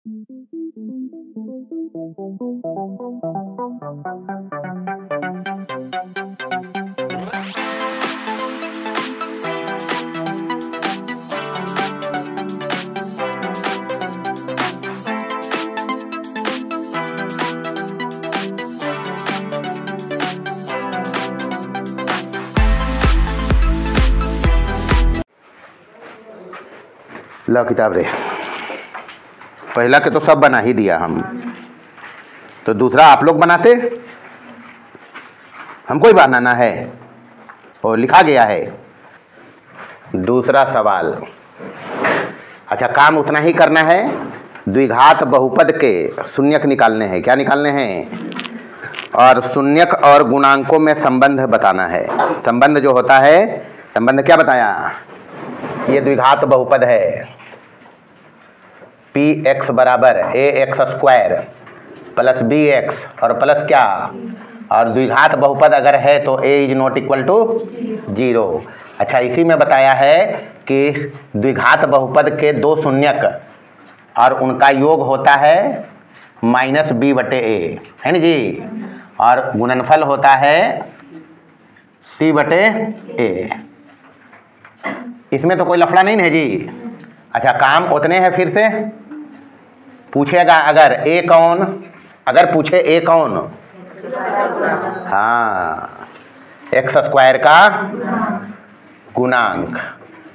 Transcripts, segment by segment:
लो किताब रे, पहला के तो सब बना ही दिया हम, तो दूसरा आप लोग बनाते, हमको ही बनाना है और लिखा गया है। दूसरा सवाल, अच्छा काम उतना ही करना है, द्विघात बहुपद के शून्यक निकालने हैं। क्या निकालने हैं? और शून्यक और गुणांकों में संबंध बताना है। संबंध जो होता है, संबंध क्या बताया? ये द्विघात बहुपद है, px बराबर ax स्क्वायर प्लस bx और प्लस क्या, और द्विघात बहुपद अगर है तो a is not equal to 0। अच्छा, इसी में बताया है कि द्विघात बहुपद के दो शून्यक और उनका योग होता है माइनस b बटे a, है ना जी, और गुणनफल होता है c बटे a। इसमें तो कोई लफड़ा नहीं है जी। अच्छा, काम उतने हैं, फिर से पूछेगा अगर a कौन, अगर पूछे a कौन, हाँ, एक्स स्क्वायर का गुणांक।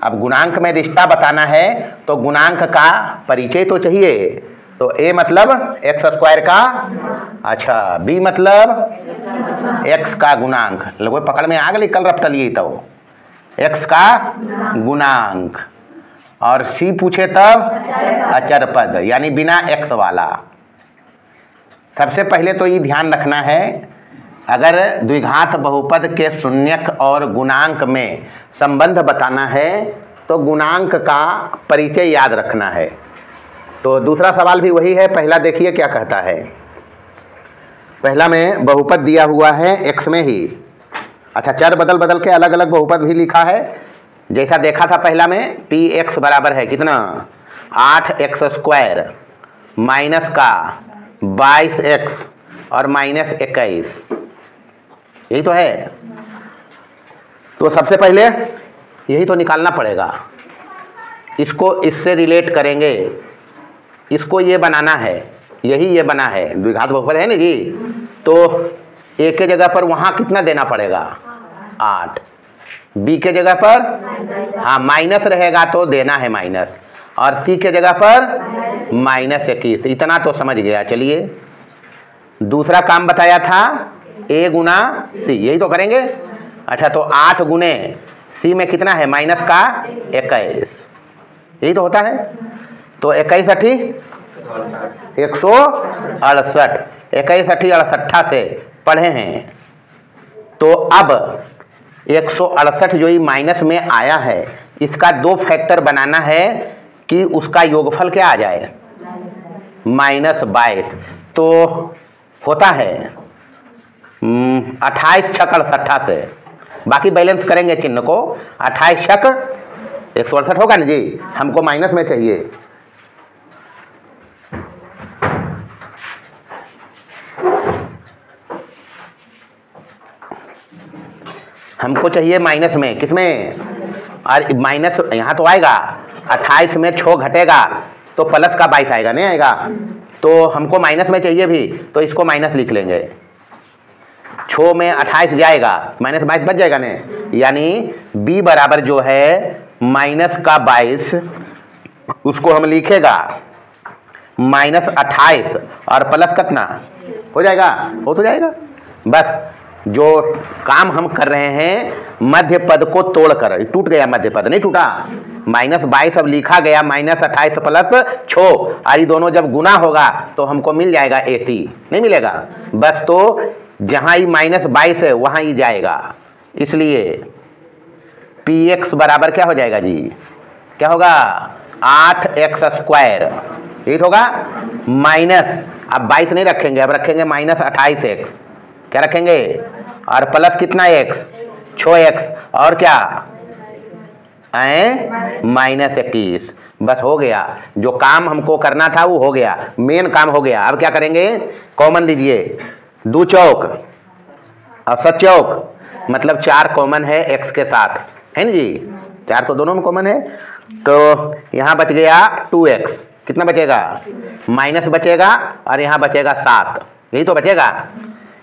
अब गुणांक में रिश्ता बताना है तो गुणांक का परिचय तो चाहिए, तो a मतलब एक्स स्क्वायर का, अच्छा b मतलब x का गुणांक, लगो पकड़ में आ गई कल रपटलिए, तो x का गुणांक, और c पूछे तब अचर पद यानी बिना x वाला। सबसे पहले तो ये ध्यान रखना है, अगर द्विघात बहुपद के शून्यक और गुणांक में संबंध बताना है तो गुणांक का परिचय याद रखना है। तो दूसरा सवाल भी वही है, पहला देखिए क्या कहता है। पहला में बहुपद दिया हुआ है x में ही, अच्छा चर बदल बदल के अलग अलग बहुपद भी लिखा है, जैसा देखा था पहला में। px बराबर है कितना, 8x स्क्वायर माइनस का 22x और माइनस 21, यही तो है। तो सबसे पहले यही तो निकालना पड़ेगा, इसको इससे रिलेट करेंगे, इसको ये बनाना है, यही ये बना है, द्विघात बहुपद है ना जी। तो a के जगह पर वहाँ कितना देना पड़ेगा, 8, b के जगह पर हाँ माइनस रहेगा तो देना है माइनस, और c के जगह पर माइनस 21, इतना तो समझ गया। चलिए दूसरा काम बताया था a गुना c, यही तो करेंगे। अच्छा, तो 8 गुने c में कितना है, माइनस का 21, यही तो होता है। तो 21 अठी 168, 21 अठी 68 से पढ़े हैं। तो अब 168 जो ये माइनस में आया है, इसका दो फैक्टर बनाना है कि उसका योगफल क्या आ जाए, -22। तो होता है 28 छक 68 से, बाकी बैलेंस करेंगे चिन्ह को, 28 छक 168 होगा ना जी, हमको माइनस में चाहिए। हमको चाहिए माइनस में, किसमें, और माइनस यहाँ तो आएगा, 28 में 6 घटेगा तो प्लस का 22 आएगा, नहीं आएगा। तो हमको माइनस में चाहिए भी, तो इसको माइनस लिख लेंगे, 6 में 28 जाएगा, माइनस 22 बच जाएगा ने, यानी b बराबर जो है माइनस का 22, उसको हम लिखेगा -28 और प्लस कितना हो जाएगा, हो तो जाएगा। बस जो काम हम कर रहे हैं मध्य पद को तोड़कर, टूट गया मध्य पद, नहीं टूटा, -22 अब लिखा गया, -28 प्लस 6, और ये दोनों जब गुना होगा तो हमको मिल जाएगा AC, नहीं मिलेगा। बस तो जहाँ ये -22 है वहाँ ही जाएगा, इसलिए px बराबर क्या हो जाएगा जी, क्या होगा, 8x स्क्वायर, यही होगा, माइनस, अब 22 नहीं रखेंगे, अब रखेंगे -28x, क्या रखेंगे, और प्लस कितना x, 6x, और क्या -21। बस हो गया, जो काम हमको करना था वो हो गया, मेन काम हो गया। अब क्या करेंगे, कॉमन लीजिए, 2 चौक और 7 चौक मतलब 4 कॉमन है x के साथ, है ना जी, 4 तो दोनों में कॉमन है। तो यहाँ बच गया 2x, कितना बचेगा, माइनस बचेगा और यहाँ बचेगा 7, यही तो बचेगा।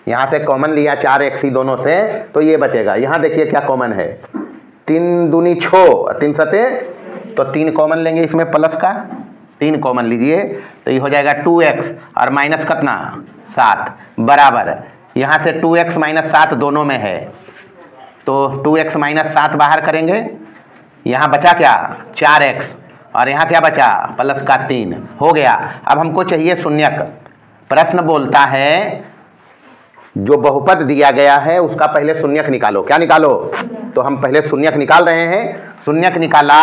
यहाँ से कॉमन लिया 4x ही दोनों से, तो ये बचेगा। यहाँ देखिए क्या कॉमन है, 3 दूनी 6, 3 सते, तो 3 कॉमन लेंगे इसमें प्लस का, 3 कॉमन लीजिए, तो ये हो जाएगा 2x और माइनस कितना 7 बराबर, यहाँ से 2x माइनस 7 दोनों में है, तो 2x माइनस 7 बाहर करेंगे, यहाँ बचा क्या 4x और यहाँ क्या बचा प्लस का 3, हो गया। अब हमको चाहिए शून्यक। प्रश्न बोलता है जो बहुपद दिया गया है उसका पहले शून्यक निकालो। क्या निकालो, तो हम पहले शून्यक निकाल रहे हैं। शून्यक निकाला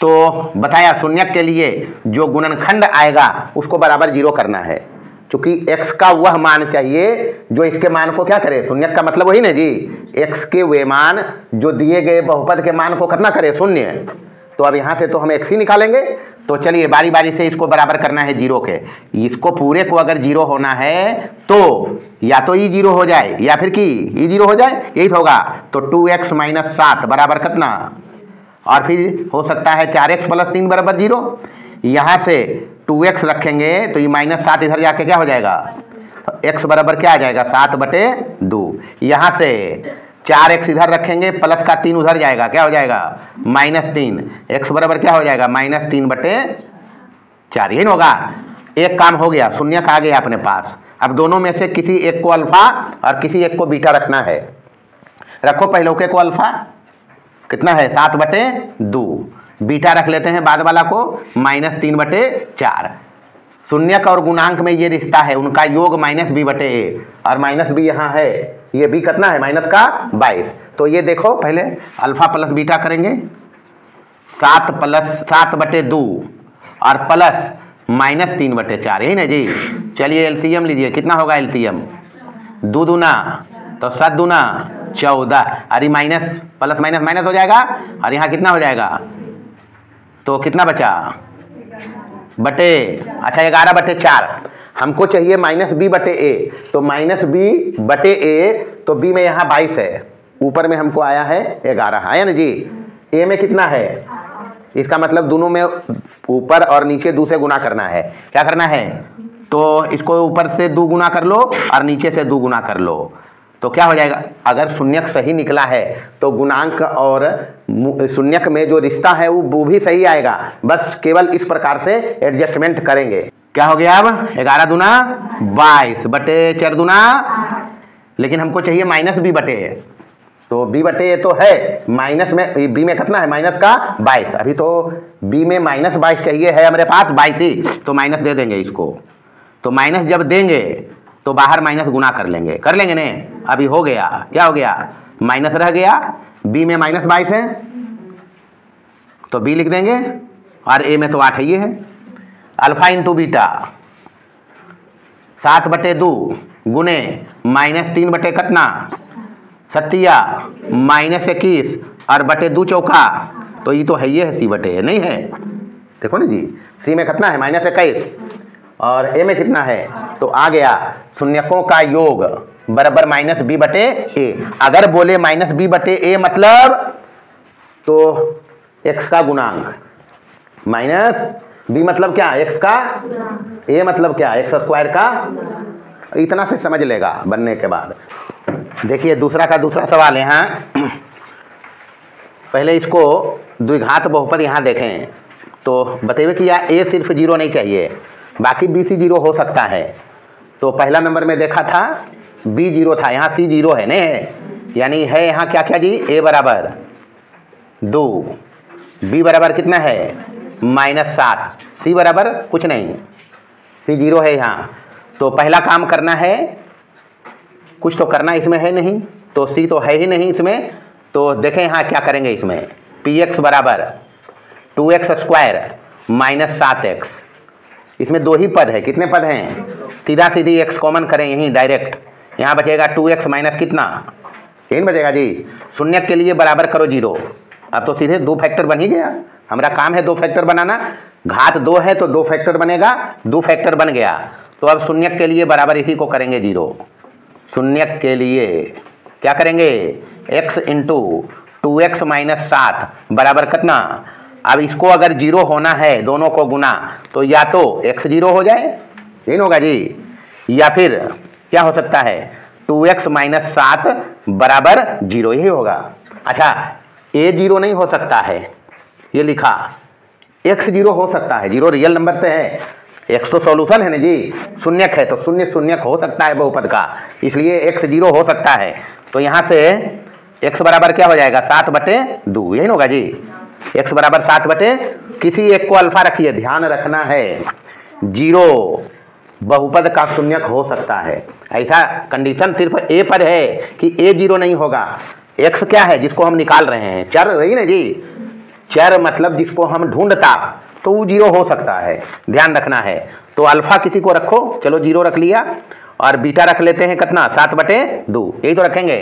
तो बताया शून्यक के लिए जो गुणनखंड आएगा उसको बराबर 0 करना है, क्योंकि x का वह मान चाहिए जो इसके मान को क्या करे, शून्यक का मतलब वही ना जी, x के वे मान जो दिए गए बहुपद के मान को कितना करे, शून्य। तो अब यहाँ से तो हम x ही निकालेंगे। तो चलिए बारी बारी से इसको बराबर करना है 0 के, इसको पूरे को अगर 0 होना है तो या तो ये 0 हो जाए या फिर कि ये 0 हो जाए, यही तो होगा। तो 2x माइनस 7 बराबर कितना, और फिर हो सकता है 4x प्लस 3 बराबर 0। यहाँ से 2x रखेंगे तो ये माइनस 7 इधर जाके क्या हो जाएगा, तो x बराबर क्या आ जाएगा 7/2। यहाँ से 4x इधर रखेंगे, प्लस का 3 उधर जाएगा, क्या हो जाएगा -3, x बराबर क्या हो जाएगा -3/4, यही होगा। एक काम हो गया, शून्यक आ गया अपने पास। अब दोनों में से किसी एक को अल्फा और किसी एक को बीटा रखना है। रखो पहले को अल्फा, कितना है 7/2, बीटा रख लेते हैं बाद वाला को -3/4। शून्यक और गुणांक में ये रिश्ता है, उनका योग -b/a, और -b यहाँ है, ये b कितना है माइनस का 22। तो ये देखो पहले अल्फा प्लस बीटा करेंगे, 7 + 7/2 और प्लस -3/4, यही ना जी। चलिए एलसीएम लीजिए, कितना होगा एलसीएम, 2 दूना तो 7 दूना 14, अरे माइनस प्लस माइनस माइनस हो जाएगा, और यहाँ कितना हो जाएगा, तो कितना बचा बटे, अच्छा 11/4। हमको चाहिए -b/a, तो -b/a, तो b में यहाँ 22 है, ऊपर में हमको आया है 11, आया ना जी। a में कितना है, इसका मतलब दोनों में ऊपर और नीचे 2 से गुना करना है। क्या करना है, तो इसको ऊपर से 2 गुना कर लो और नीचे से 2 गुना कर लो, तो क्या हो जाएगा। अगर शून्यक सही निकला है तो गुणांक और शून्यक में जो रिश्ता है वो भी सही आएगा, बस केवल इस प्रकार से एडजस्टमेंट करेंगे। क्या हो गया, अब 11 दूना 22/4 दूना, लेकिन हमको चाहिए -b/a, तो b/a तो है, माइनस में b में कितना है माइनस का 22, अभी तो b में -22 चाहिए है हमारे पास 22 ही, तो माइनस दे देंगे इसको। तो माइनस जब देंगे तो बाहर माइनस गुना कर लेंगे ने। अभी हो गया, क्या हो गया, माइनस रह गया, b में -22 है तो b लिख देंगे, और a में तो 8 ही है। अल्फा इंटू बीटा 7/2 गुने -3 बटे कितना 7 -21 और -2 चौका, तो ये तो है, ये है c/a, नहीं है, देखो ना जी। c में कितना है -21 और a में कितना है, तो आ गया शून्यकों का योग बराबर -b/a। अगर बोले -b/a मतलब तो x का गुणांक, -b मतलब क्या x का, a मतलब क्या x² का, इतना से समझ लेगा बनने के बाद। देखिए दूसरा का दूसरा सवाल यहाँ, पहले इसको द्विघात बहुपद यहाँ देखें तो बताइए कि या a सिर्फ 0 नहीं चाहिए, बाकी b c 0 हो सकता है। तो पहला नंबर में देखा था b 0 था, यहाँ c 0 है, नहीं है, यानी है यहाँ क्या क्या जी, a बराबर 2, b बराबर कितना है -7, c बराबर कुछ नहीं, c 0 है यहाँ। तो पहला काम करना है, कुछ तो करना इसमें है नहीं, तो c तो है ही नहीं इसमें, तो देखें यहाँ क्या करेंगे इसमें, px बराबर 2x² -7x, इसमें 2 ही पद है, कितने पद हैं, सीधा सीधी x कॉमन करें यहीं डायरेक्ट, यहाँ बचेगा 2x माइनस कितना, यही बचेगा जी। शून्यक के लिए बराबर करो 0, अब तो सीधे 2 फैक्टर बन ही गया। हमारा काम है 2 फैक्टर बनाना, घात 2 है तो 2 फैक्टर बनेगा, 2 फैक्टर बन गया। तो अब शून्यक के लिए बराबर इसी को करेंगे 0। शून्यक के लिए क्या करेंगे, x इंटू 2x माइनस 7 बराबर कितना। अब इसको अगर 0 होना है दोनों को गुना, तो या तो x 0 हो जाए, यही होगा जी, या फिर क्या हो सकता है 2x माइनस 7 बराबर 0, यही होगा। अच्छा, a 0 नहीं हो सकता है, ये लिखा, x 0 हो सकता है, 0 रियल नंबर से है, x तो सॉल्यूशन है ना जी, शून्यक है तो शून्य शून्यक हो सकता है बहुपद का, इसलिए x 0 हो सकता है। तो यहाँ से x बराबर क्या हो जाएगा 7/2, यही होगा जी, x बराबर 7/, किसी एक को अल्फा रखिए, ध्यान रखना है 0 बहुपद का शून्यक हो सकता है। ऐसा कंडीशन सिर्फ a पर है कि a 0 नहीं होगा। x क्या है जिसको हम निकाल रहे हैं, चर, वही ना जी, चर मतलब जिसको हम ढूंढता, तो वो 0 हो सकता है, ध्यान रखना है। तो अल्फा किसी को रखो, चलो 0 रख लिया, और बीटा रख लेते हैं कितना 7/2, यही तो रखेंगे।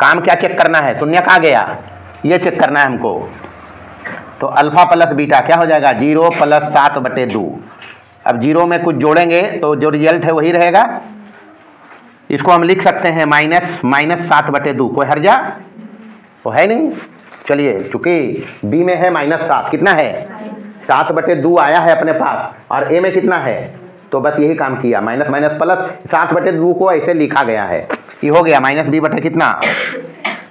काम क्या चेक करना है, शून्यक आ गया, ये चेक करना है हमको। तो अल्फा प्लस बीटा क्या हो जाएगा 0 + 7/2। अब 0 में कुछ जोड़ेंगे तो जो रिजल्ट है वही रहेगा। इसको हम लिख सकते हैं -7/2, कोई हर्जा तो है नहीं। चलिए, चूंकि b में है -7, कितना है 7/2 आया है अपने पास, और a में कितना है, तो बस यही काम किया, माइनस माइनस प्लस 7/2 को ऐसे लिखा गया है, ये हो गया -b/ कितना।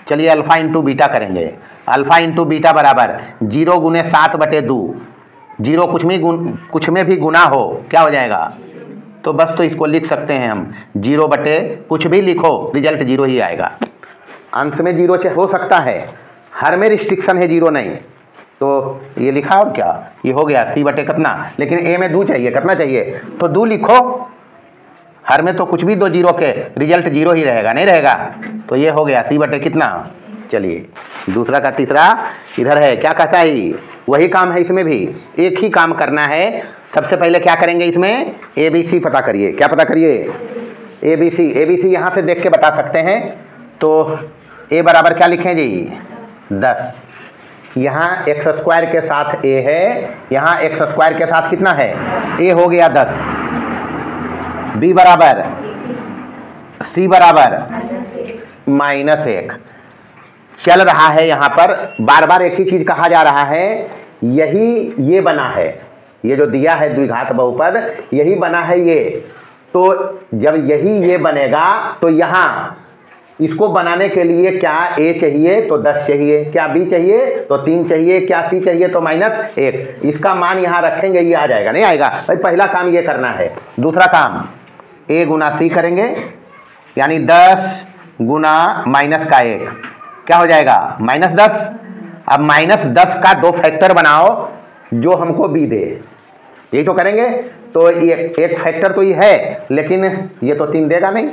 चलिए अल्फा इंटू बीटा करेंगे, अल्फा इंटू बीटा बराबर 0 × 7/2, 0 कुछ में भी गुना हो क्या हो जाएगा, तो बस तो इसको लिख सकते हैं हम 0 बटे कुछ भी लिखो, रिजल्ट 0 ही आएगा। अंश में 0 हो सकता है, हर में रिस्ट्रिक्शन है 0 नहीं, तो ये लिखा और क्या, ये हो गया c बटे कितना, लेकिन a में 2 चाहिए, कितना चाहिए, तो 2 लिखो, हर में तो कुछ भी 2 0 के, रिजल्ट 0 ही रहेगा, नहीं रहेगा, तो ये हो गया c बटे कितना। चलिए दूसरा का तीसरा इधर है, क्या कहता है, वही काम है इसमें भी, एक ही काम करना है। सबसे पहले क्या करेंगे, इसमें ABC पता करिए, क्या पता करिए, ABC यहाँ से देख के बता सकते हैं। तो a बराबर क्या लिखें जी 10, यहाँ x² के साथ a है, यहाँ x² के साथ कितना है a, हो गया 10। b बराबर c बराबर -1 चल रहा है, यहाँ पर बार बार एक ही चीज कहा जा रहा है, यही ये बना है, ये जो दिया है द्विघात बहुपद यही बना है ये। तो जब यही ये बनेगा तो यहाँ इसको बनाने के लिए क्या a चाहिए, तो 10 चाहिए, क्या b चाहिए, तो 3 चाहिए, क्या c चाहिए, तो -1। इसका मान यहाँ रखेंगे, ये आ जाएगा, नहीं आएगा भाई, पहला काम ये करना है। दूसरा काम a × c करेंगे, यानी 10 × -1 क्या हो जाएगा -10। अब -10 का 2 फैक्टर बनाओ जो हमको b दे, यही तो करेंगे। तो ये एक फैक्टर तो ये है, लेकिन ये तो 3 देगा नहीं,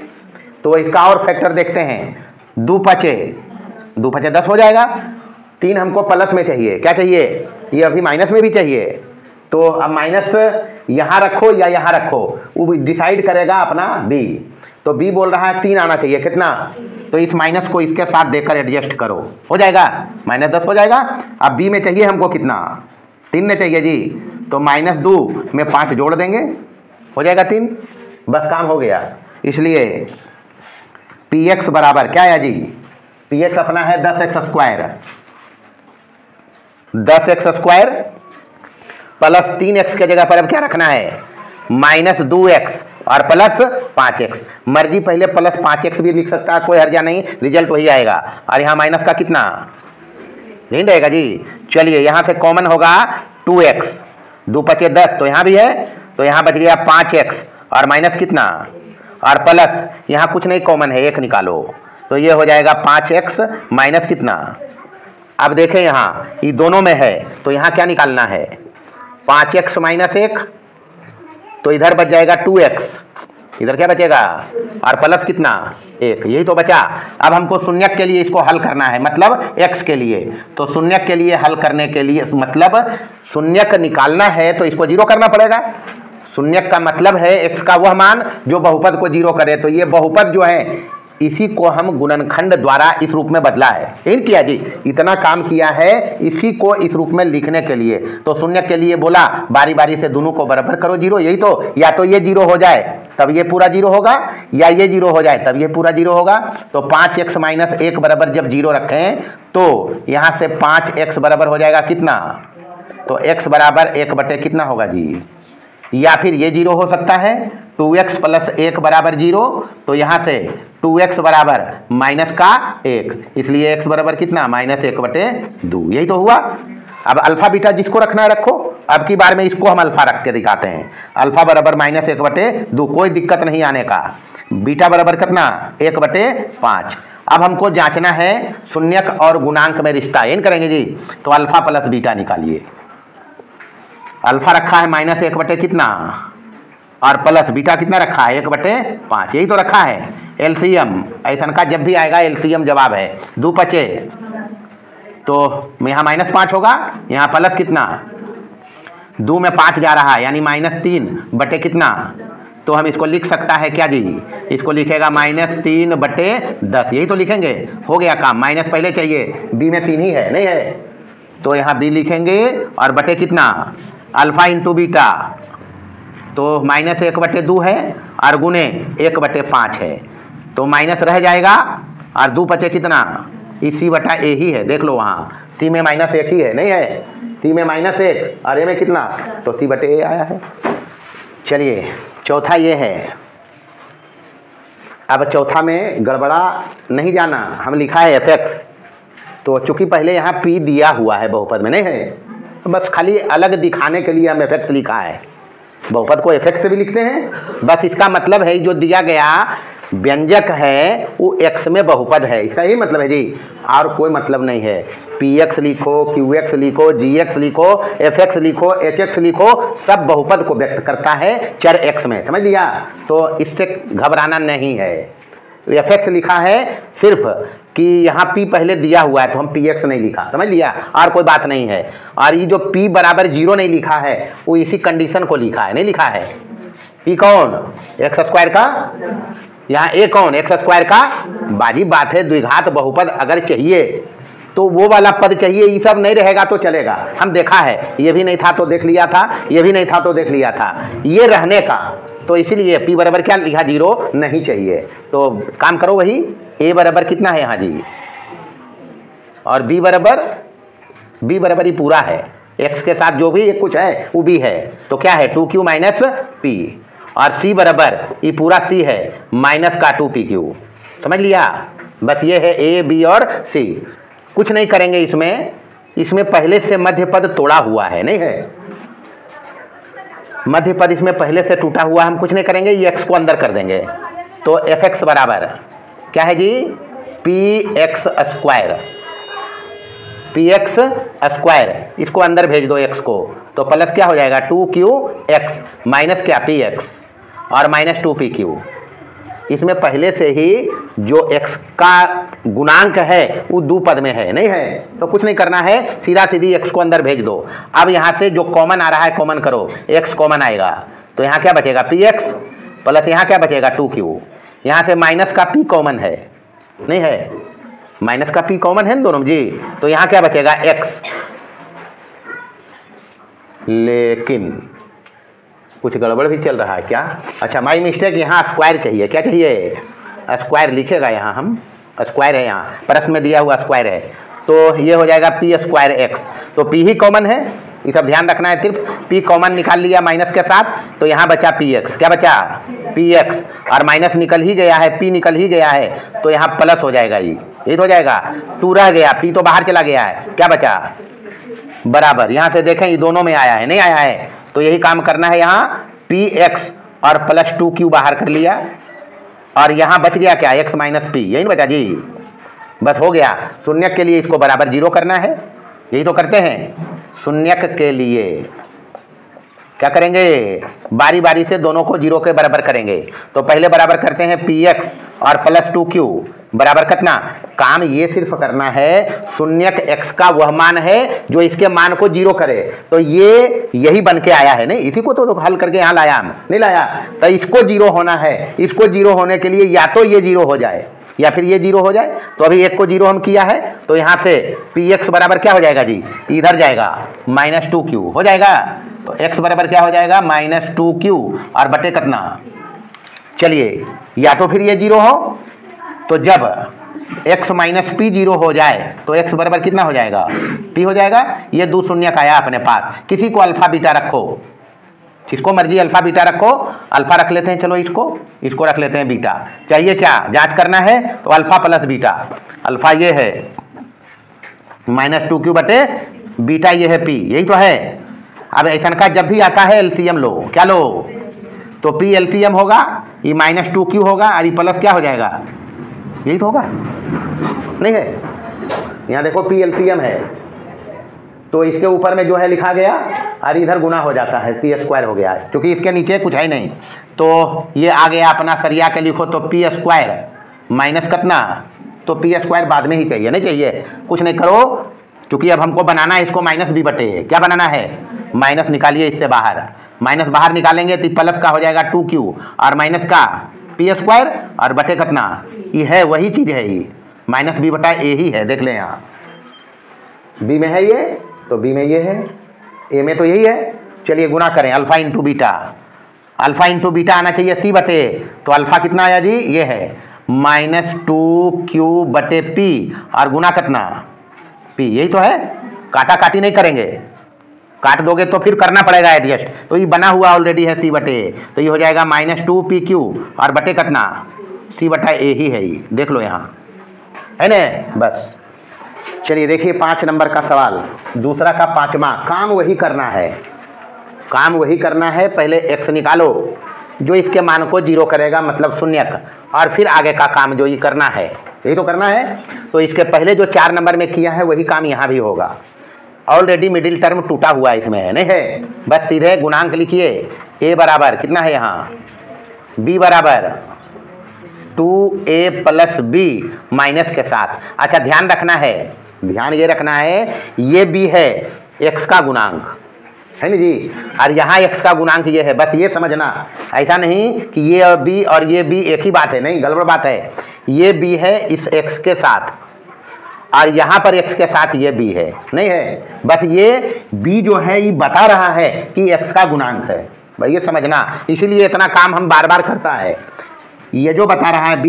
तो इसका और फैक्टर देखते हैं। 2 5 10 हो जाएगा, 3 हमको प्लस में चाहिए, क्या चाहिए, ये अभी माइनस में भी चाहिए। तो अब माइनस यहाँ रखो या यहाँ रखो, वो डिसाइड करेगा अपना b। तो b बोल रहा है 3 आना चाहिए, कितना, तो इस माइनस को इसके साथ देकर एडजस्ट करो, हो जाएगा -10 हो जाएगा। अब b में चाहिए हमको कितना, 3 में चाहिए जी, तो -2 में 5 जोड़ देंगे, हो जाएगा 3, बस काम हो गया। इसलिए px बराबर क्या है जी, px अपना है 10x² 10x² प्लस 3x के जगह पर अब क्या रखना है -2x और प्लस 5x। मर्जी पहले प्लस 5x भी लिख सकता है, कोई हर्जा नहीं, रिजल्ट वही आएगा। और यहाँ माइनस का कितना यही रहेगा जी। चलिए यहाँ से कॉमन होगा 2x, 2 5 10, तो यहाँ भी है, तो यहाँ बच गया 5x और माइनस कितना, और प्लस यहाँ कुछ नहीं कॉमन है, 1 निकालो, तो ये हो जाएगा 5x माइनस कितना। अब देखें यहाँ ये दोनों में है, तो यहाँ क्या निकालना है 5x - 1, तो इधर बच जाएगा 2x, इधर क्या बचेगा, और प्लस कितना 1, यही तो बचा। अब हमको शून्यक के लिए इसको हल करना है, मतलब x के लिए। तो शून्यक के लिए हल करने के लिए मतलब शून्यक निकालना है तो इसको 0 करना पड़ेगा। शून्यक का मतलब है x का वह मान जो बहुपद को 0 करे। तो ये बहुपद जो है इसी को हम गुणनखंड द्वारा इस रूप में बदला है। इन किया जी, इतना काम किया है इसी को इस रूप में लिखने के लिए। तो शून्य के लिए बोला बारी बारी से दोनों को बराबर करो जीरो, यही तो, या तो ये जीरो हो जाए तब ये पूरा जीरो होगा, या ये जीरो हो जाए तब ये पूरा जीरो होगा। तो 5x माइनस 1 बराबर जब जीरो रखें तो यहाँ से 5x बराबर हो जाएगा कितना, तो x बराबर 1 बटे कितना होगा जी, या फिर ये जीरो हो सकता है 2x प्लस 1 बराबर जीरो, तो यहाँ से 2x बराबर माइनस का 1, इसलिए x बराबर कितना माइनस 1 बटे 2, यही तो हुआ। अब अल्फा बीटा जिसको रखना है रखो, अब की बार में इसको हम अल्फा रख के दिखाते हैं। अल्फा बराबर माइनस 1 बटे 2, कोई दिक्कत नहीं आने का। बीटा बराबर कितना 1 बटे 5। अब हमको जांचना है शून्यक और गुणांक में रिश्ता, इन करेंगे जी। तो अल्फा प्लस बीटा निकालिए। अल्फा रखा है माइनस 1 बटे कितना, और प्लस बीटा कितना रखा है 1 बटे 5, यही तो रखा है। एलसीएम ऐसा का जब भी आएगा एलसीएम जवाब है 2 बचे, तो यहाँ माइनस 5 होगा, यहाँ प्लस कितना 2 में 5 जा रहा है यानी माइनस 3 बटे कितना, तो हम इसको लिख सकता है क्या जी, इसको लिखेगा माइनस 3 बटे 10, यही तो लिखेंगे। हो गया काम, माइनस पहले चाहिए, बी में 3 ही है नहीं है, तो यहाँ बी लिखेंगे और बटे कितना अल्फा इंटू बीटा, तो माइनस 1 बटे 2 है और गुने 1 बटे 5 है, तो माइनस रह जाएगा और 2 बचे कितना, सी बटा ए ही है, देख लो वहाँ सी में माइनस 1 ही है नहीं है, सी में माइनस 1 और ए में कितना, तो सी बटे ए आया है। चलिए चौथा ये है। अब चौथा में गड़बड़ा नहीं जाना, हम लिखा है fx, तो चूंकि पहले यहाँ p दिया हुआ है बहुपद में नहीं है, तो बस खाली अलग दिखाने के लिए हम fx लिखा है। बहुपद को fx से भी लिखते हैं, बस इसका मतलब है जो दिया गया व्यंजक है वो x में बहुपद है, इसका यही मतलब है जी, और कोई मतलब नहीं है। px लिखो, qx लिखो, gx लिखो, fx लिखो, hx लिखो, सब बहुपद को व्यक्त करता है चर x में, समझ लिया। तो इससे घबराना नहीं है। fx लिखा है सिर्फ कि यहाँ p पहले दिया हुआ है तो हम px नहीं लिखा, समझ लिया, और कोई बात नहीं है। और ये जो p बराबर 0 नहीं लिखा है वो इसी कंडीशन को लिखा है, नहीं लिखा है p कौन एक्स स्क्वायर का, यहाँ a कौन एक्स स्क्वायर का। बाजी बात है, द्विघात बहुपद अगर चाहिए तो वो वाला पद चाहिए, ये सब नहीं रहेगा तो चलेगा। हम देखा है, ये भी नहीं था तो देख लिया था, ये भी नहीं था तो देख लिया था, ये रहने का, तो इसीलिए p बराबर क्या लिखा 0 नहीं चाहिए। तो काम करो वही, a बराबर कितना है यहाँ जी, और b बराबर ही पूरा है, x के साथ जो भी एक कुछ है वो b है, तो क्या है 2q माइनस p, और c बराबर ये पूरा c है माइनस का 2pq, समझ लिया। बस ये है a b और c, कुछ नहीं करेंगे इसमें पहले से मध्य पद तोड़ा हुआ है नहीं है, मध्य पद इसमें पहले से टूटा हुआ, हम कुछ नहीं करेंगे, ये x को अंदर कर देंगे। तो fx बराबर क्या है जी px स्क्वायर, इसको अंदर भेज दो x को, तो प्लस क्या हो जाएगा 2qx माइनस क्या px और माइनस 2pq। इसमें पहले से ही जो x का गुणांक है वो 2 पद में है नहीं है, तो कुछ नहीं करना है, सीधा सीधी x को अंदर भेज दो। अब यहाँ से जो कॉमन आ रहा है कॉमन करो, x कॉमन आएगा तो यहाँ क्या बचेगा px प्लस यहाँ क्या बचेगा 2q, यहाँ से माइनस का p कॉमन है नहीं है, माइनस का p कॉमन है ना दोनों जी, तो यहाँ क्या बचेगा x। लेकिन कुछ गड़बड़ भी चल रहा है क्या, अच्छा माई मिस्टेक, यहाँ स्क्वायर चाहिए, क्या चाहिए स्क्वायर लिखेगा, यहाँ हम स्क्वायर है, यहाँ प्रश्न में दिया हुआ स्क्वायर है, तो ये हो जाएगा p स्क्वायर x, तो p ही कॉमन है, ये सब ध्यान रखना है। सिर्फ p कॉमन निकाल लिया माइनस के साथ, तो यहाँ बचा px, क्या बचा px, और माइनस निकल ही गया है, p निकल ही गया है, तो यहाँ प्लस हो जाएगा, ये तो हो जाएगा, 2 रह गया, p तो बाहर चला गया है, क्या बचा बराबर, यहाँ से देखें ये दोनों में आया है नहीं आया है, तो यही काम करना है, यहाँ px और प्लस 2q बाहर कर लिया, और यहाँ बच गया क्या x माइनस p, यही ना बचा जी, बस हो गया। शून्यक के लिए इसको बराबर 0 करना है, यही तो करते हैं। शून्यक के लिए क्या करेंगे, बारी बारी से दोनों को 0 के बराबर करेंगे। तो पहले बराबर करते हैं px और प्लस 2q बराबर कितना, काम ये सिर्फ करना है, शून्यक x का वह मान है जो इसके मान को 0 करे, तो ये यही बन के आया है नहीं, इसी को तो हल करके यहाँ लाया, हम नहीं लाया, तो इसको 0 होना है, इसको 0 होने के लिए या तो ये 0 हो जाए, या फिर ये 0 हो जाए। तो अभी 1 को 0 हम किया है, तो यहाँ से पी एक्स बराबर क्या हो जाएगा जी, इधर जाएगा -2q हो जाएगा। तो x बराबर क्या हो जाएगा -2q और बटे कितना। चलिए, या तो फिर ये 0 हो, तो जब x माइनस पी 0 हो जाए तो x बराबर कितना हो जाएगा, p हो जाएगा। ये 2 शून्य आया अपने पास। किसी को अल्फा बीटा रखो, जिसको मर्जी अल्फा बीटा रखो। अल्फा रख लेते हैं, चलो इसको रख लेते हैं बीटा। चाहिए क्या, जांच करना है तो अल्फा प्लस बीटा। अल्फा ये है -2q बटे बीटा ये है p, यही तो है। अब ऐसा का जब भी आता है एलसीएम लो, क्या लो, तो p एलसीएम होगा, ये -2q होगा और ये प्लस क्या हो जाएगा, यही तो होगा, नहीं है। यहाँ देखो p एलसीएम है, तो इसके ऊपर में जो है लिखा गया और इधर गुना हो जाता है, पी स्क्वायर हो गया है, क्योंकि इसके नीचे कुछ है नहीं। तो ये आ गया अपना सरिया के लिखो, तो पी स्क्वायर माइनस कितना, तो पी स्क्वायर बाद में ही चाहिए, नहीं चाहिए कुछ नहीं करो, क्योंकि अब हमको बनाना है इसको माइनस बी बटे, क्या बनाना है, माइनस निकालिए इससे बाहर। माइनस बाहर निकालेंगे तो प्लस का हो जाएगा 2q और माइनस का पी स्क्वायर और बटे कितना, ये है वही चीज़ है, ये माइनस बी बटा ए ही है। देख लें यहाँ बी में है ये, तो बी में ये है, ए में तो यही है। चलिए गुना करें, alpha into beta, alpha into beta आना चाहिए सी बटे, तो अल्फा कितना आया जी, ये है -2q बटे पी और गुना कितना पी, यही तो है। काटा काटी नहीं करेंगे, काट दोगे तो फिर करना पड़ेगा एडजस्ट, तो ये बना हुआ ऑलरेडी है सी बटे, तो ये हो जाएगा -2pq और बटे कितना सी बटा ए ही है, ये देख लो यहाँ है ना। बस चलिए देखिए 5 नंबर का सवाल, दूसरा का 5वां। काम वही करना है, काम वही करना है। पहले x निकालो जो इसके मान को 0 करेगा, मतलब शून्यक, और फिर आगे का काम जो ये करना है, यही तो करना है। तो इसके पहले जो 4 नंबर में किया है वही काम यहाँ भी होगा। ऑलरेडी मिडिल टर्म टूटा हुआ इसमें है, नहीं है। बस सीधे गुणांक लिखिए, a बराबर कितना है यहाँ, b बराबर 2a प्लस b माइनस के साथ। अच्छा ध्यान रखना है, ध्यान ये रखना है, ये b है x का गुणांक है ना जी, और यहाँ x का गुणांक ये है। बस ये समझना, ऐसा नहीं कि ये और b और ये b एक ही बात है, नहीं, गड़बड़ बात है। ये b है इस x के साथ और यहाँ पर x के साथ ये b है, नहीं है। बस ये b जो है ये बता रहा है कि x का गुणांक है, भाई ये समझना। इसीलिए इतना काम हम बार बार करता है। ये जो बता रहा है b,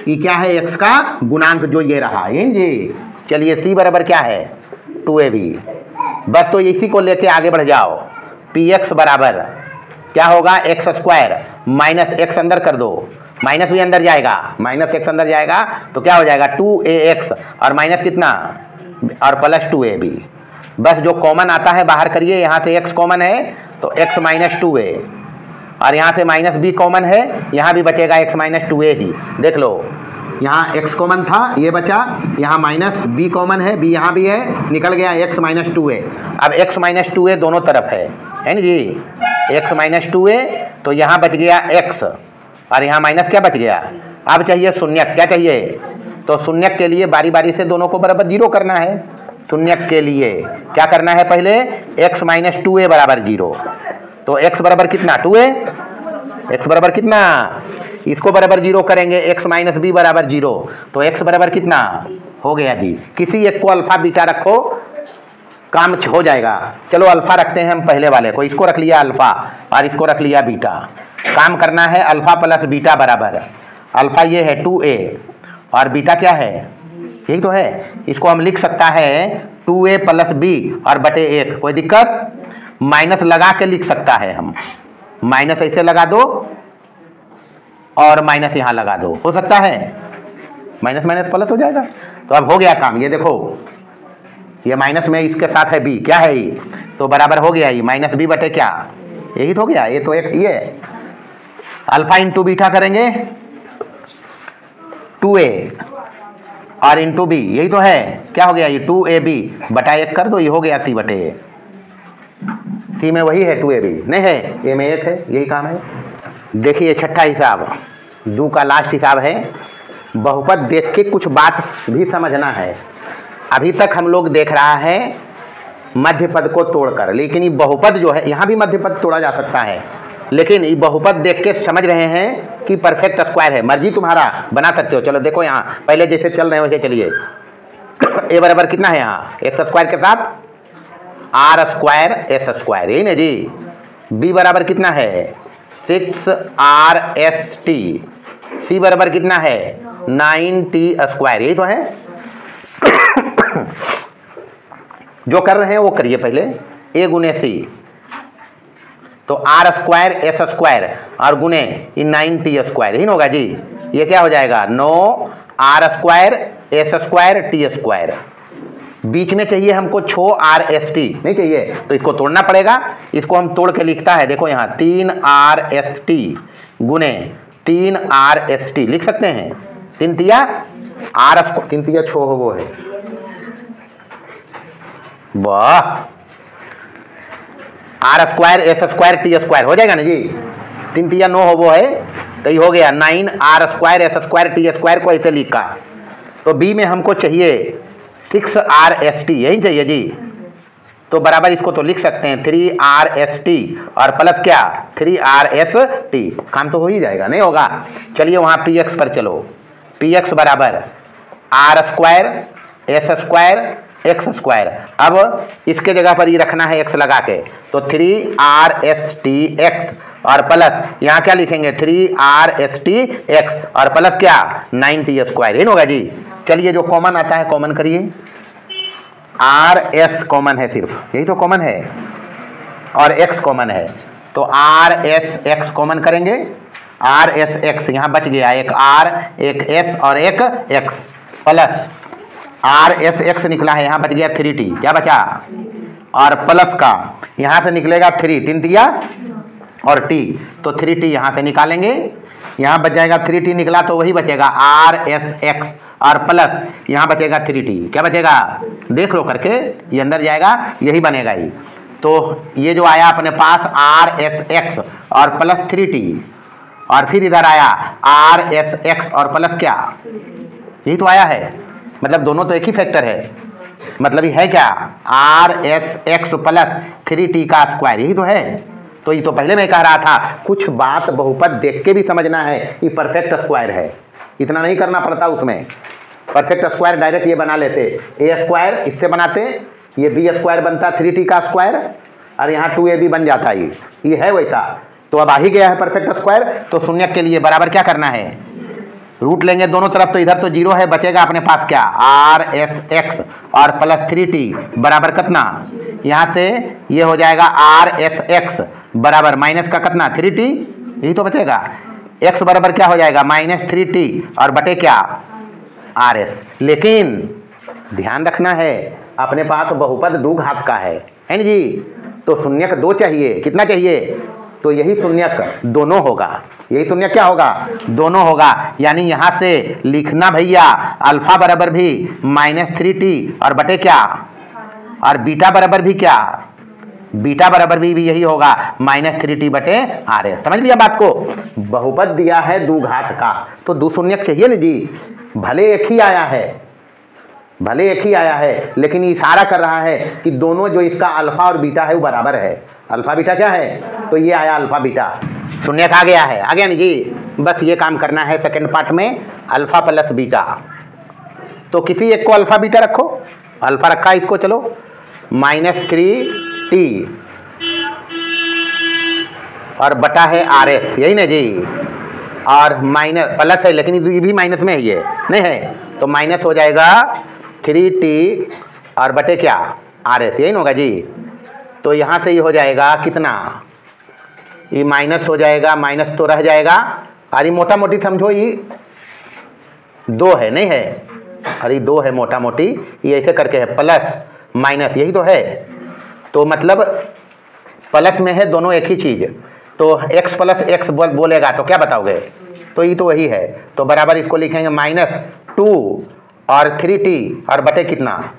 ये क्या है, x का गुणांक जो ये रहा है जी। चलिए c बराबर क्या है 2ab, बस तो इसी को लेके आगे बढ़ जाओ। px बराबर क्या होगा, एक्स स्क्वायर माइनस एक्स अंदर कर दो, माइनस भी अंदर जाएगा, माइनस एक्स अंदर जाएगा तो क्या हो जाएगा 2ax और माइनस कितना और प्लस 2ab। बस जो कॉमन आता है बाहर करिए, यहाँ से x कॉमन है तो x माइनस 2a और यहाँ से माइनस b कॉमन है, यहाँ भी बचेगा x माइनस 2a ही। देख लो यहाँ x कॉमन था, ये बचा, यहाँ माइनस b कॉमन है, b यहाँ भी है, निकल गया x माइनस 2a। अब x माइनस 2a दोनों तरफ है ना जी, x माइनस 2a, तो यहाँ बच गया x और यहाँ माइनस क्या बच गया। अब चाहिए शून्यक, क्या चाहिए, तो शून्यक के लिए बारी बारी से दोनों को बराबर 0 करना है। शून्यक के लिए क्या करना है, पहले x माइनस 2a बराबर 0, तो x बराबर कितना 2a, x बराबर कितना, इसको बराबर 0 करेंगे, x माइनस b बराबर 0, तो x बराबर कितना हो गया जी। किसी एक को अल्फा बीटा रखो, काम हो जाएगा। चलो अल्फा रखते हैं हम पहले वाले को, इसको रख लिया अल्फा और इसको रख लिया बीटा। काम करना है अल्फा प्लस बीटा बराबर, अल्फा ये है 2a और बीटा क्या है, यही तो है। इसको हम लिख सकता है 2a प्लस b और बटे 1, कोई दिक्कत, माइनस लगा के लिख सकता है हम, माइनस ऐसे लगा दो और माइनस यहाँ लगा दो, हो सकता है, माइनस माइनस प्लस हो जाएगा। तो अब हो गया काम, ये देखो ये माइनस में इसके साथ है b, क्या है ये, तो बराबर हो गया ये माइनस b बटे क्या, यही तो हो गया। ये तो एक ये अल्फा इंटू बीटा करेंगे 2a और इंटू b, यही तो है, क्या हो गया ये 2ab बटा 1 कर दो, ये हो गया c बटे a। c में वही है 2ab, नहीं है, a में 1 है, यही काम है। देखिए छठा हिसाब, दो का लास्ट हिसाब है। बहुपद देख के कुछ बात भी समझना है। अभी तक हम लोग देख रहा है मध्य पद को तोड़कर, लेकिन ये बहुपद जो है यहाँ भी मध्य पद तोड़ा जा सकता है, लेकिन ये बहुपद देख के समझ रहे हैं कि परफेक्ट स्क्वायर है। मर्जी तुम्हारा, बना सकते हो। चलो देखो यहाँ पहले जैसे चल रहे हैं वैसे चलिए। ए बराबर कितना है यहाँ एक्स स्क्वायर के साथ आर स्क्वायर एस स्क्वायर, यही ना जी। बी बराबर कितना है 6RST। सी बराबर कितना है 9T स्क्वायर, यही तो है। जो कर रहे हैं वो करिए पहले। ए गुने सी तो आर स्क्वायर एस स्क्वायर और गुने 9T स्क्वायर, यही होगा जी। ये क्या हो जाएगा 9R square S square T square. बीच में चाहिए हमको 6RST, नहीं चाहिए तो इसको तोड़ना पड़ेगा। इसको हम तोड़ के लिखता है, देखो यहाँ 3RST गुने 3RST लिख सकते हैं। 3 तिया आर स्क्वायर 3 तिया 6 हो वो है। वाह, r square S square T square हो जाएगा ना जी। 3 तिया 9 हो वो है, तो ये हो गया 9R square S square T square को ऐसे लिखा। तो बी में हमको चाहिए 6RST, यही चाहिए जी। तो बराबर इसको तो लिख सकते हैं 3RST और प्लस क्या 3RST। काम तो हो ही जाएगा, नहीं होगा। चलिए वहाँ PX पर चलो। PX बराबर r square S square x square. अब इसके जगह पर ये रखना है x लगा के, तो 3RSTX और प्लस यहाँ क्या लिखेंगे 3RSTX और प्लस क्या 9T स्क्वायर, यही होगा जी। चलिए जो कॉमन आता है कॉमन करिए। RS कॉमन है, सिर्फ यही तो कॉमन है, और x कॉमन है। तो RSX कॉमन करेंगे। RSX यहाँ बच गया, एक R एक S और एक X, प्लस RSX निकला है, यहाँ बच गया 3T, क्या बचा और प्लस का यहाँ से निकलेगा 3 तिया और T, तो 3T यहाँ से निकालेंगे। यहाँ बच जाएगा 3T निकला तो वही बचेगा RSX और प्लस यहाँ बचेगा 3T, क्या बचेगा देख लो करके, ये अंदर जाएगा यही बनेगा ही। तो ये जो आया अपने पास RSX और प्लस 3T, और फिर इधर आया RSX और प्लस क्या, यही तो आया है। मतलब दोनों तो एक ही फैक्टर है, मतलब ये है क्या RSX प्लस 3T का स्क्वायर, यही तो है। तो ये तो पहले मैं कह रहा था कुछ बात बहुपद देख के भी समझना है कि परफेक्ट स्क्वायर है, इतना नहीं करना पड़ता उसमें। परफेक्ट स्क्वायर डायरेक्ट ये बना लेते, ए स्क्वायर इससे बनाते, ये बी स्क्वायर बनता 3T का स्क्वायर, और यहाँ 2AB बन जाता ये है वैसा। तो अब आ ही गया है परफेक्ट स्क्वायर, तो शून्य के लिए बराबर क्या करना है रूट लेंगे दोनों तरफ, तो इधर तो 0 है, बचेगा अपने पास क्या RSX और प्लस 3T बराबर कितना, यहाँ से ये हो जाएगा RSX बराबर माइनस का कितना 3T, यही तो बचेगा। x बराबर क्या हो जाएगा -3T और बटे क्या RS। लेकिन ध्यान रखना है अपने पास बहुपद 2 घात का है ना जी, तो शून्यक 2 चाहिए। कितना चाहिए, तो यही शून्यक दोनों होगा, यही शून्य क्या होगा दोनों होगा। यानी यहाँ से लिखना भैया अल्फा बराबर भी -3T और बटे क्या, और बीटा बराबर भी क्या, बीटा बराबर भी यही होगा -3T बटे RS। समझ लिया बात को। बहुपद दिया है 2 घात का, तो 2 शून्यक चाहिए ना जी। भले एक ही आया है, भले एक ही आया है, लेकिन इशारा कर रहा है कि दोनों जो इसका अल्फा और बीटा है वो बराबर है। अल्फा बीटा क्या है, तो ये आया अल्फा बीटा, शून्य का आ गया है, आ गया नहीं जी। बस ये काम करना है सेकंड पार्ट में, अल्फा प्लस बीटा। तो किसी एक को अल्फा बीटा रखो, अल्फा रखा इसको, चलो -3T और बटा है RS, यही ना जी। और माइनस प्लस है, लेकिन ये भी माइनस में है, ये नहीं है, तो माइनस हो जाएगा 3T और बटे क्या RS, यही होगा जी। तो यहाँ से ये हो जाएगा कितना, ये माइनस हो जाएगा, माइनस तो रह जाएगा, अरे मोटा मोटी समझो ये 2 है, नहीं है, अरे 2 है मोटा मोटी, ये ऐसे करके है प्लस माइनस, यही तो है। तो मतलब प्लस में है दोनों एक ही चीज़, तो x प्लस x बोलेगा तो क्या बताओगे, तो ये तो वही है। तो बराबर इसको लिखेंगे -2 और 3T और बटे कितना,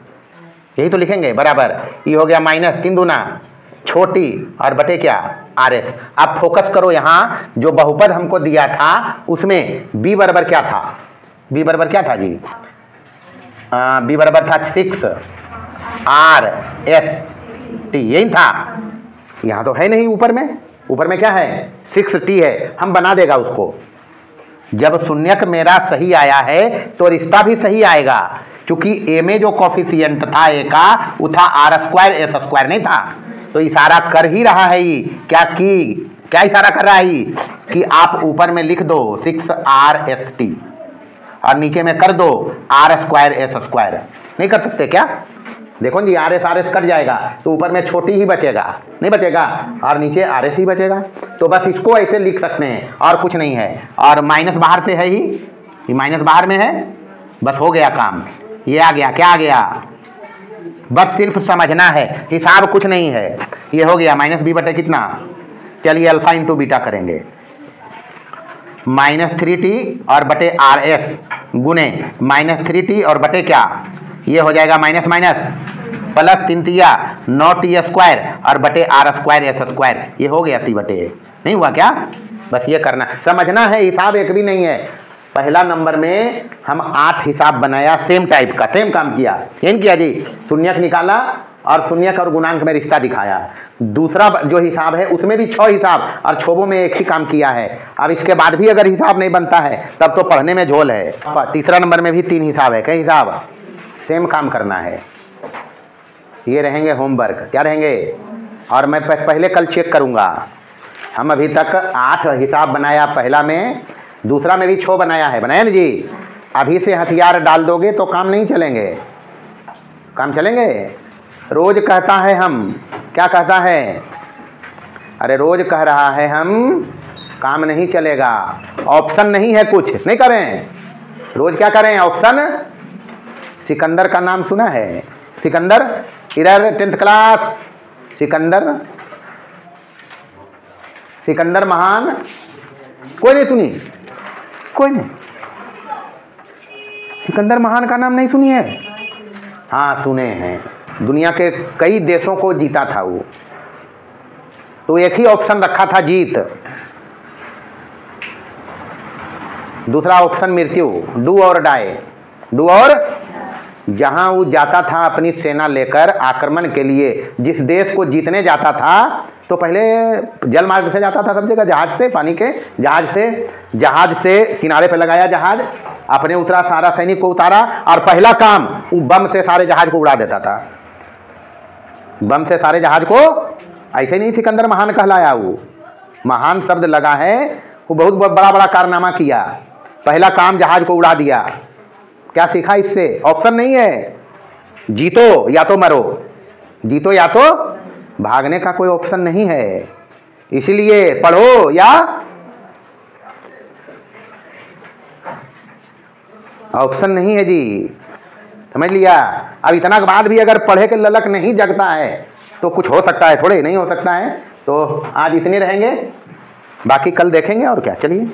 यही तो लिखेंगे बराबर। ये हो गया -3 दूना छोटी और बटे क्या RS। अब फोकस करो यहाँ, जो बहुपद हमको दिया था उसमें b बराबर क्या था, b बराबर क्या था जी, b बराबर था 6RST, यही था। यहाँ तो है नहीं ऊपर में, ऊपर में क्या है 6t है, हम बना देगा उसको। जब शून्यक मेरा सही आया है तो रिश्ता भी सही आएगा, क्योंकि ए में जो कॉफिशिएंट था ए का वो था r² s स्क्वायर नहीं था। तो इशारा कर ही रहा है ये क्या इशारा कर रहा है ये कि आप ऊपर में लिख दो 6rst और नीचे में कर दो r² s स्क्वायर। नहीं कर सकते क्या? देखो जी RS कट जाएगा तो ऊपर में छोटी ही बचेगा, नहीं बचेगा, और नीचे RS ही बचेगा। तो बस इसको ऐसे लिख सकते हैं और कुछ नहीं है। और माइनस बाहर से है ही, ये माइनस बाहर में है, बस हो गया काम। ये आ गया, क्या आ गया? बस सिर्फ समझना है, हिसाब कुछ नहीं है। ये हो गया -b बटे कितना, चलिए अल्फा इंटू बीटा करेंगे, -3t और बटे RS गुने -3t और बटे क्या, ये हो जाएगा माइनस माइनस प्लस 3 तिया 9t स्क्वायर और बटे r² s स्क्वायर। ये हो गया c बटे, नहीं हुआ क्या? बस ये करना, समझना है, हिसाब एक भी नहीं है। पहला नंबर में हम 8 हिसाब बनाया, सेम टाइप का, सेम काम किया, यही किया जी। शून्यक निकाला और शून्यक और गुणांक में रिश्ता दिखाया। दूसरा जो हिसाब है उसमें भी 6 हिसाब और 6 में एक ही काम किया है। अब इसके बाद भी अगर हिसाब नहीं बनता है तब तो पढ़ने में झोल है। तीसरा नंबर में भी 3 हिसाब है, कई हिसाब, सेम काम करना है। ये रहेंगे होमवर्क, क्या रहेंगे? और मैं पहले कल चेक करूँगा। हम अभी तक 8 हिसाब बनाया पहला में, दूसरा में भी 6 बनाया है, बनाया ना जी। अभी से हथियार डाल दोगे तो काम नहीं चलेंगे, काम चलेंगे? रोज कहता है हम, क्या कहता है? अरे रोज कह रहा है हम, काम नहीं चलेगा, ऑप्शन नहीं है, कुछ नहीं करें। रोज क्या करें? ऑप्शन। सिकंदर का नाम सुना है? सिकंदर, इधर 10th क्लास, सिकंदर महान, कोई नहीं सुनी? कोई नहीं? सिकंदर महान का नाम नहीं सुनी है? हाँ सुने हैं, दुनिया के कई देशों को जीता था वो। तो एक ही ऑप्शन रखा था, जीत। दूसरा ऑप्शन मृत्यु, डू और डाई, डू और। जहां वो जाता था अपनी सेना लेकर आक्रमण के लिए, जिस देश को जीतने जाता था तो पहले जल मार्ग से जाता था सब जगह, जहाज से, पानी के जहाज से किनारे पे लगाया जहाज, अपने उतरा, सारा सैनिक को उतारा और पहला काम वो बम से सारे जहाज को उड़ा देता था। बम से सारे जहाज को, ऐसे नहीं सिकंदर महान कहलाया। वो महान शब्द लगा है, वो बहुत बड़ा बड़ा कारनामा किया। पहला काम जहाज को उड़ा दिया। क्या सीखा इससे? ऑप्शन नहीं है, जीतो या तो मरो, जीतो या तो, भागने का कोई ऑप्शन नहीं है। इसलिए पढ़ो या ऑप्शन नहीं है जी, समझ लिया? अब इतना के बाद भी अगर पढ़े के ललक नहीं जगता है तो कुछ हो सकता है, थोड़े नहीं हो सकता है। तो आज इतने रहेंगे, बाकी कल देखेंगे और क्या। चलिए।